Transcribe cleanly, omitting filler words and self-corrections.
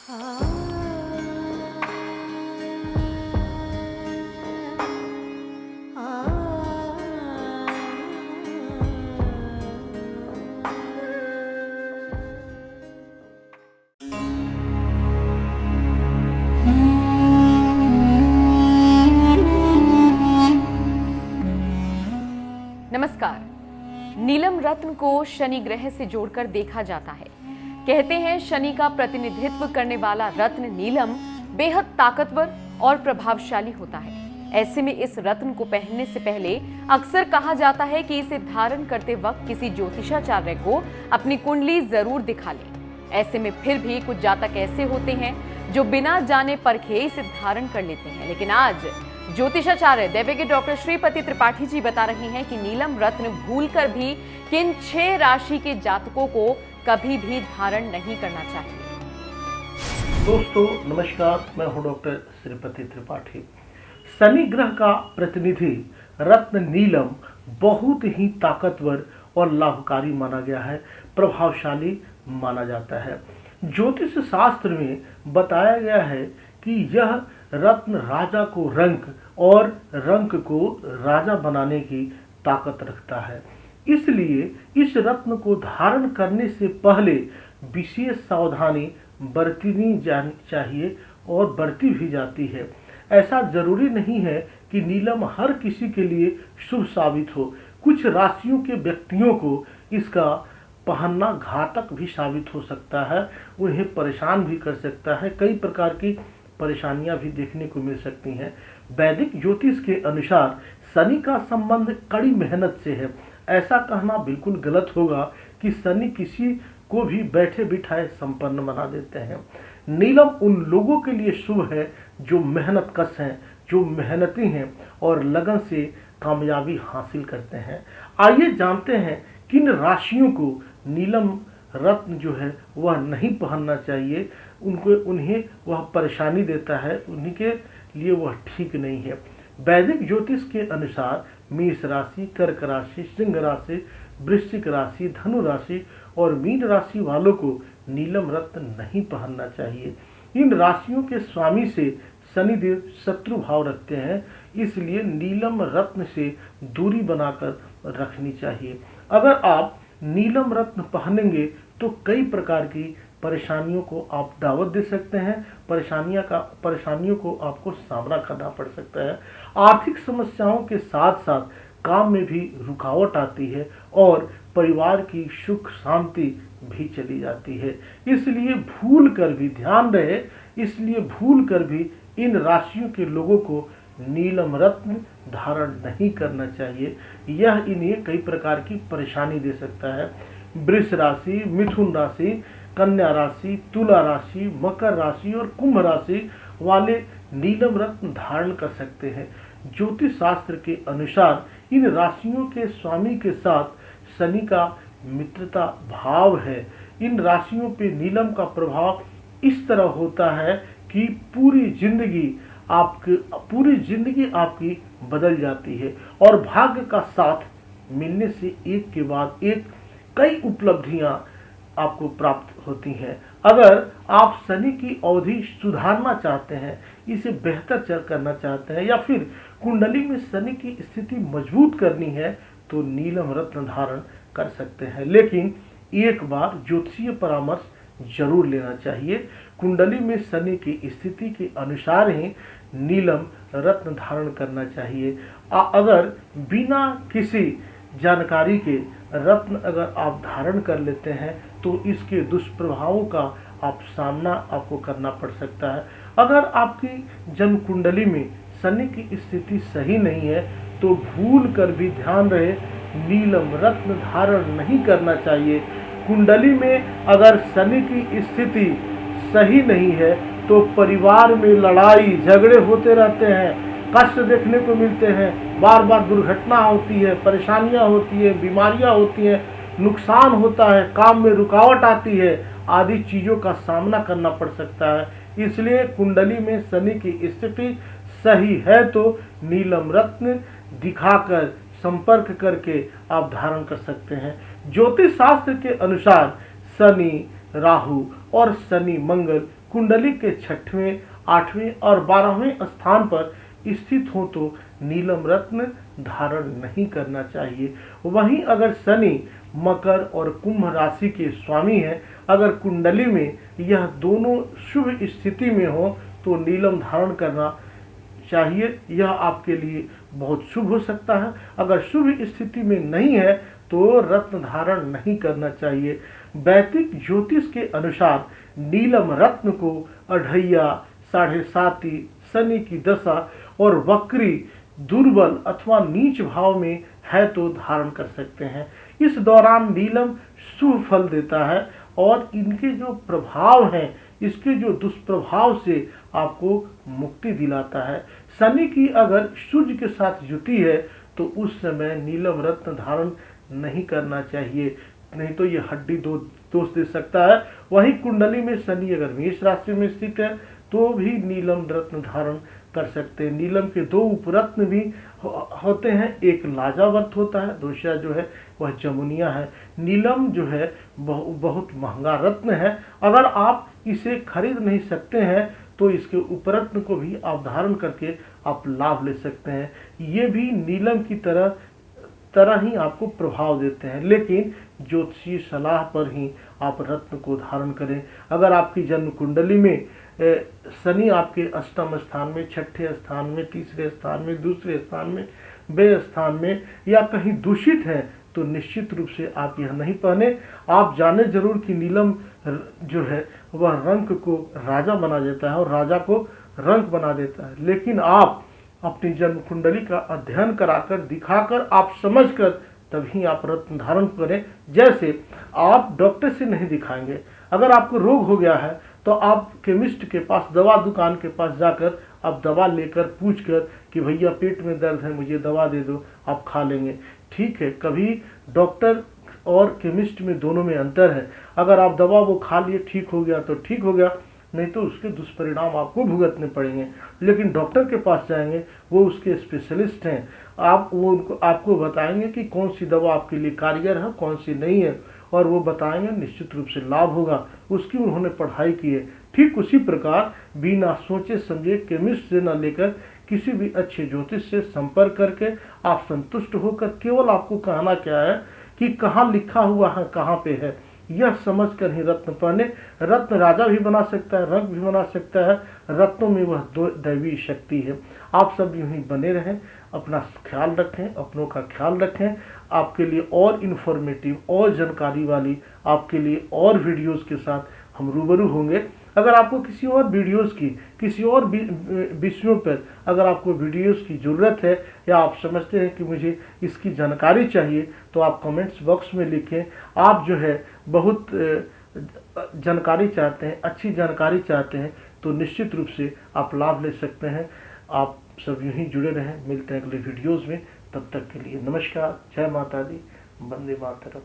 नमस्कार। नीलम रत्न को शनि ग्रह से जोड़कर देखा जाता है। कहते हैं शनि का प्रतिनिधित्व करने वाला रत्न नीलम बेहद ताकतवर और प्रभावशाली होता है। ऐसे में इस रत्न को पहनने से पहले अक्सर कहा जाता है कि इसे धारण करते वक्त किसी ज्योतिषाचार्य को अपनी कुंडली जरूर दिखा लें। ऐसे में फिर भी कुछ जातक ऐसे होते हैं जो बिना जाने परखे इसे धारण कर लेते हैं। लेकिन आज ज्योतिषाचार्य दैवेज्ञ डॉक्टर श्रीपति त्रिपाठी जी बता रहे हैं कि नीलम रत्न भूलकर भी किन 6 राशि के जातकों को कभी भी धारण नहीं करना चाहिए। दोस्तों नमस्कार, मैं हूं डॉक्टर श्रीपति त्रिपाठी। शनि ग्रह का प्रतिनिधि रत्न नीलम बहुत ही ताकतवर और लाभकारी माना गया है, प्रभावशाली माना जाता है। ज्योतिष शास्त्र में बताया गया है कि यह रत्न राजा को रंक और रंक को राजा बनाने की ताकत रखता है। इसलिए इस रत्न को धारण करने से पहले विशेष सावधानी बरतनी जानी चाहिए और बरती भी जाती है। ऐसा जरूरी नहीं है कि नीलम हर किसी के लिए शुभ साबित हो। कुछ राशियों के व्यक्तियों को इसका पहनना घातक भी साबित हो सकता है, उन्हें परेशान भी कर सकता है। कई प्रकार की परेशानियां भी देखने को मिल सकती हैं। वैदिक ज्योतिष के अनुसार शनि का संबंध कड़ी मेहनत से है। ऐसा कहना बिल्कुल गलत होगा कि शनि किसी को भी बैठे बिठाए संपन्न बना देते हैं। नीलम उन लोगों के लिए शुभ है जो मेहनत कश हैं, जो मेहनती हैं और लगन से कामयाबी हासिल करते हैं। आइए जानते हैं किन राशियों को नीलम रत्न जो है वह नहीं पहनना चाहिए। उन्हें वह परेशानी देता है, उन्हीं के लिए वह ठीक नहीं है। वैदिक ज्योतिष के अनुसार मेष राशि, कर्क राशि, सिंह राशि, वृश्चिक राशि, धनु राशि और मीन राशि वालों को नीलम रत्न नहीं पहनना चाहिए। इन राशियों के स्वामी से शनिदेव शत्रु भाव रखते हैं, इसलिए नीलम रत्न से दूरी बनाकर रखनी चाहिए। अगर आप नीलम रत्न पहनेंगे तो कई प्रकार की परेशानियों को आप दावत दे सकते हैं। परेशानियों को आपको सामना करना पड़ सकता है। आर्थिक समस्याओं के साथ साथ काम में भी रुकावट आती है और परिवार की सुख शांति भी चली जाती है। इसलिए भूल कर भी इन राशियों के लोगों को नीलम रत्न धारण नहीं करना चाहिए। यह इन्हें कई प्रकार की परेशानी दे सकता है। वृष राशि, मिथुन राशि, कन्या राशि, तुला राशि, मकर राशि और कुंभ राशि वाले नीलम रत्न धारण कर सकते हैं। ज्योतिष शास्त्र के अनुसार इन राशियों के स्वामी के साथ शनि का मित्रता भाव है। इन राशियों पे नीलम का प्रभाव इस तरह होता है कि पूरी जिंदगी आपकी बदल जाती है और भाग्य का साथ मिलने से एक के बाद एक कई उपलब्धियां आपको प्राप्त होती हैं। अगर आप शनि की अवधि सुधारना चाहते हैं, इसे बेहतर करना चाहते हैं या फिर कुंडली में शनि की स्थिति मजबूत करनी है तो नीलम रत्न धारण कर सकते हैं। लेकिन एक बार ज्योतिषीय परामर्श जरूर लेना चाहिए। कुंडली में शनि की स्थिति के अनुसार ही नीलम रत्न धारण करना चाहिए। अगर बिना किसी जानकारी के रत्न अगर आप धारण कर लेते हैं तो इसके दुष्प्रभावों का सामना आपको करना पड़ सकता है। अगर आपकी जन्म कुंडली में शनि की स्थिति सही नहीं है तो भूल कर भी ध्यान रहे, नीलम रत्न धारण नहीं करना चाहिए। कुंडली में अगर शनि की स्थिति सही नहीं है तो परिवार में लड़ाई झगड़े होते रहते हैं, कष्ट देखने को मिलते हैं, बार बार दुर्घटना होती है, परेशानियां होती है, बीमारियां होती हैं, नुकसान होता है, काम में रुकावट आती है, आदि चीज़ों का सामना करना पड़ सकता है। इसलिए कुंडली में शनि की स्थिति सही है तो नीलम रत्न दिखाकर संपर्क करके आप धारण कर सकते हैं। ज्योतिष शास्त्र के अनुसार शनि, राहु और शनि मंगल कुंडली के 6वें, 8वें और 12वें स्थान पर स्थित हो तो नीलम रत्न धारण नहीं करना चाहिए। वहीं अगर शनि मकर और कुंभ राशि के स्वामी हैं, अगर कुंडली में यह दोनों शुभ स्थिति में हो तो नीलम धारण करना चाहिए। यह आपके लिए बहुत शुभ हो सकता है। अगर शुभ स्थिति में नहीं है तो रत्न धारण नहीं करना चाहिए। वैदिक ज्योतिष के अनुसार नीलम रत्न को अढ़ैया, 7.5 शनि की दशा और वक्री, दुर्बल अथवा नीच भाव में है तो धारण कर सकते हैं। इस दौरान नीलम शुभ फल देता है और इनके जो प्रभाव हैं, इसके जो दुष्प्रभाव से आपको मुक्ति दिलाता है। शनि की अगर सूर्य के साथ युति है तो उस समय नीलम रत्न धारण नहीं करना चाहिए, नहीं तो ये हड्डी दोष दे सकता है। वही कुंडली में शनि अगर मेष राशि में स्थित है तो भी नीलम रत्न धारण कर सकते हैं। नीलम के 2 उपरत्न भी होते हैं, एक लाजावर्त होता है, दूसरा जो है वह जमुनिया है। नीलम जो है बहुत महंगा रत्न है। अगर आप इसे खरीद नहीं सकते हैं तो इसके उपरत्न को भी आप धारण करके आप लाभ ले सकते हैं। ये भी नीलम की तरह ही आपको प्रभाव देते हैं, लेकिन ज्योतिषीय सलाह पर ही आप रत्न को धारण करें। अगर आपकी जन्म कुंडली में शनि आपके अष्टम स्थान में, 6ठे स्थान में, 3रे स्थान में, 2रे स्थान में, वे स्थान में या कहीं दूषित है तो निश्चित रूप से आप यह नहीं पहने। आप जाने जरूर कि नीलम जो है वह रंग को राजा बना देता है और राजा को रंग बना देता है, लेकिन आप अपनी जन्म कुंडली का अध्ययन कराकर, दिखाकर, आप समझकर तभी आप रत्न धारण करें। जैसे आप डॉक्टर से नहीं दिखाएंगे, अगर आपको रोग हो गया है तो आप केमिस्ट के पास, दवा दुकान के पास जाकर आप दवा लेकर पूछकर कि भैया पेट में दर्द है, मुझे दवा दे दो, आप खा लेंगे। ठीक है, कभी डॉक्टर और केमिस्ट में दोनों में अंतर है। अगर आप दवा वो खा लिए, ठीक हो गया तो ठीक हो गया, नहीं तो उसके दुष्परिणाम आपको भुगतने पड़ेंगे। लेकिन डॉक्टर के पास जाएंगे, वो उसके स्पेशलिस्ट हैं, आपको बताएंगे कि कौन सी दवा आपके लिए कारगर है, कौन सी नहीं है, और वो बताएंगे, निश्चित रूप से लाभ होगा। उसकी उन्होंने पढ़ाई की है। ठीक उसी प्रकार बिना सोचे समझे केमिस्ट से न लेकर किसी भी अच्छे ज्योतिष से संपर्क करके आप संतुष्ट होकर, केवल आपको कहना क्या है कि कहाँ लिखा हुआ है, कहाँ पे है, यह समझकर ही रत्न पहने। रत्न राजा भी बना सकता है, रंग भी बना सकता है। रत्नों में वह दैवी शक्ति है। आप सब यूं ही बने रहें, अपना ख्याल रखें, अपनों का ख्याल रखें। आपके लिए और इन्फॉर्मेटिव और जानकारी वाली आपके लिए और वीडियोस के साथ हम रूबरू होंगे। अगर आपको किसी और वीडियोस की, किसी और विषयों पर अगर आपको वीडियोस की ज़रूरत है या आप समझते हैं कि मुझे इसकी जानकारी चाहिए तो आप कमेंट्स बॉक्स में लिखें। आप जो है बहुत जानकारी चाहते हैं, अच्छी जानकारी चाहते हैं तो निश्चित रूप से आप लाभ ले सकते हैं। आप सब यूं ही जुड़े रहें। मिलते हैं अगले वीडियोस में, तब तक के लिए नमस्कार, जय माता दी, वंदे मातरम।